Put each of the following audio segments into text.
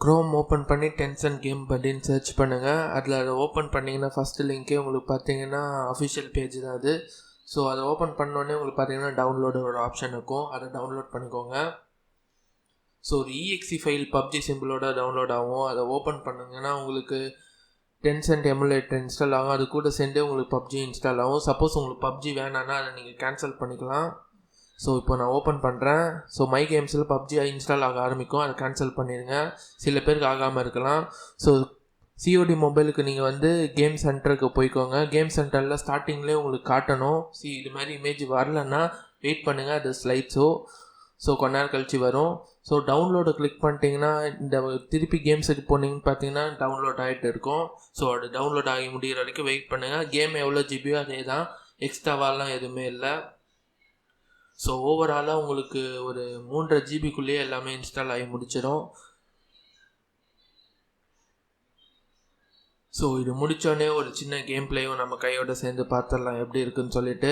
Chrome open பண்ணி tension game அப்படின்னு search பண்ணுங்கள். அதில் அதை ஓப்பன் பண்ணிங்கன்னா ஃபஸ்ட்டு லிங்க்கே உங்களுக்கு பார்த்தீங்கன்னா அஃபிஷியல் பேஜ் தான் அது. ஸோ அதை ஓப்பன் பண்ணோடனே உங்களுக்கு பார்த்தீங்கன்னா டவுன்லோடு ஒரு ஆப்ஷன் இருக்கும், அதை டவுன்லோட் பண்ணிக்கோங்க. ஸோ ஒரு EXE ஃபைல் பப்ஜி சிம்பிளோட டவுன்லோட் ஆகும். அதை ஓப்பன் பண்ணுங்கன்னா உங்களுக்கு டென்சன்ட் எமுலேட்டர் இன்ஸ்டால் ஆகும். அது கூட சேர்ந்து உங்களுக்கு பப்ஜி இன்ஸ்டால் ஆகும். சப்போஸ் உங்களுக்கு பப்ஜி வேணான்னா அதை நீங்கள் கேன்சல் பண்ணிக்கலாம். ஸோ இப்போ நான் ஓப்பன் பண்ணுறேன். ஸோ மை கேம்ஸில் பப்ஜி இன்ஸ்டால் ஆக ஆரம்பிக்கும், அதை கேன்சல் பண்ணிடுங்க. சில பேருக்கு ஆகாமல் இருக்கலாம். ஸோ COD மொபைலுக்கு நீங்கள் வந்து கேம் சென்டருக்கு போய்க்கோங்க. கேம் சென்டரில் ஸ்டார்டிங்லேயே உங்களுக்கு காட்டணும். இது மாதிரி இமேஜ் வரலன்னா வெயிட் பண்ணுங்கள், அது ஸ்லைட்ஸோ. ஸோ கொஞ்ச நேரம் கழிச்சு வரும். ஸோ டவுன்லோடு கிளிக் பண்ணிட்டீங்கன்னா இந்த திருப்பி கேம்ஸுக்கு போனீங்கன்னு பார்த்தீங்கன்னா டவுன்லோட் ஆகிட்டு இருக்கும். ஸோ அது டவுன்லோட் ஆகி முடிகிற வரைக்கும் வெயிட் பண்ணுங்கள். கேம் எவ்வளோ ஜிபியோ அதே தான், எக்ஸ்ட்ராவாலாம் எதுவுமே இல்லை. ஸோ ஓவராலாக உங்களுக்கு ஒரு 3.5 ஜிபிக்குள்ளேயே எல்லாமே இன்ஸ்டால் ஆகி முடிச்சிடும். ஸோ இது முடித்தோடனே ஒரு சின்ன கேம் பிளேயும் நம்ம கையோட சேர்ந்து பார்த்துடலாம் எப்படி இருக்குன்னு சொல்லிட்டு.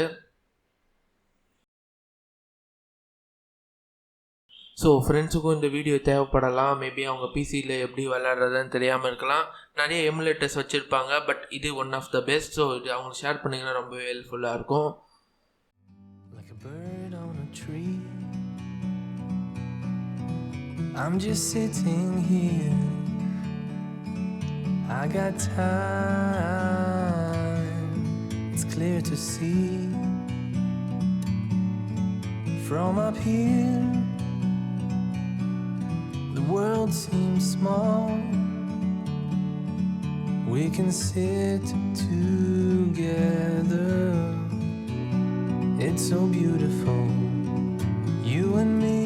ஸோ ஃப்ரெண்ட்ஸுக்கும் இந்த வீடியோ தேவைப்படலாம். மேபி அவங்க பிசியில் எப்படி விளையாடுறதுன்னு தெரியாமல் இருக்கலாம். நிறைய எமுலேட்டர்ஸ் வச்சுருப்பாங்க, பட் இது one of the best. So இது அவங்க ஷேர் பண்ணிங்கன்னா ரொம்பவே ஹெல்ப்ஃபுல்லாக இருக்கும். Tree. I'm just sitting here. I got time. It's clear to see from up here. The world seems small. We can sit together. It's so beautiful. You and me,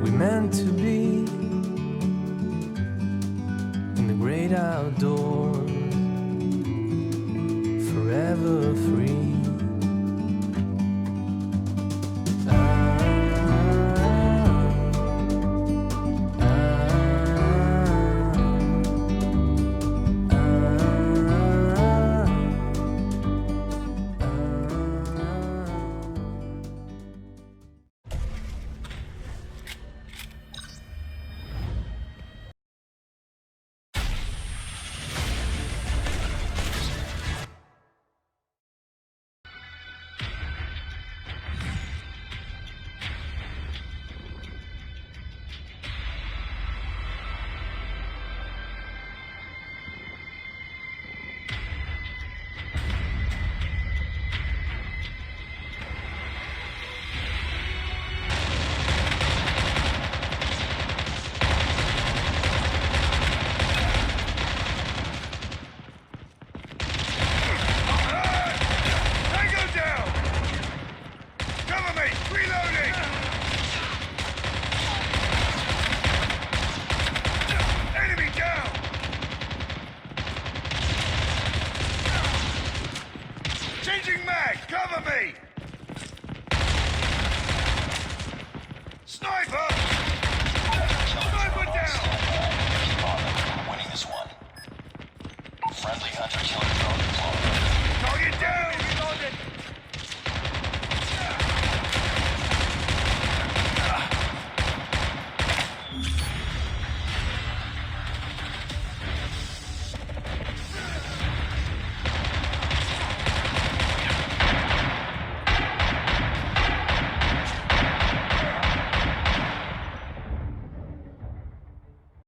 we meant to be in the great outdoors, forever free. Changing mag! Cover me! Sniper! Sniper down! Keep on them. We're winning this one. Friendly hunter-killer